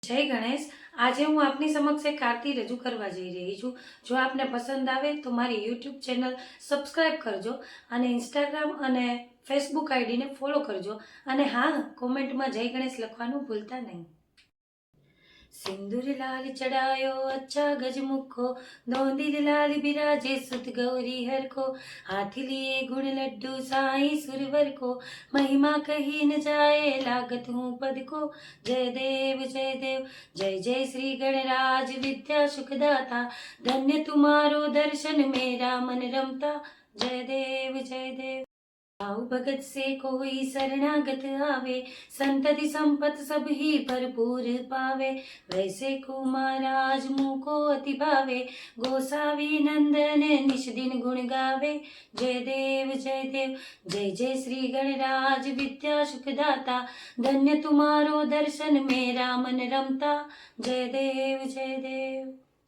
જય ગણેશ. આજે હું આપની સમક્ષ એક આરતી રજૂ કરવા જઈ રહી છું. જો આપને પસંદ આવે તો મારી યુટ્યુબ ચેનલ સબસ્ક્રાઈબ કરજો અને ઇન્સ્ટાગ્રામ અને ફેસબુક આઈડીને ફોલો કરજો. અને હા, કોમેન્ટમાં જય ગણેશ લખવાનું ભૂલતા નહીં. सिंदूर लाल चढ़ायो अच्छा गजमुखो, धोंदिर लाल बिराजे सुत गौरी हर को, हाथ लिए गुण लड्डू साई सुरवर को, महिमा कही न जाए लागत हूँ पद को. जय देव जय देव जय जय श्री गणराज विद्या सुखदाता, धन्य तुम्हारो दर्शन मेरा मन रमता. जय देव जय देव. आओ भगत से कोई शरणागत आवे, संतति संपत सब ही भरपूर पावे. वैसे को महाराज मुँह को अति भावे, गोसावी नंदन निश दिन गुण गावे. जय देव जय देव जय जय श्री गणराज विद्या सुखदाता, धन्य तुम्हारो दर्शन मेरा मन रमता. जय देव जय देव.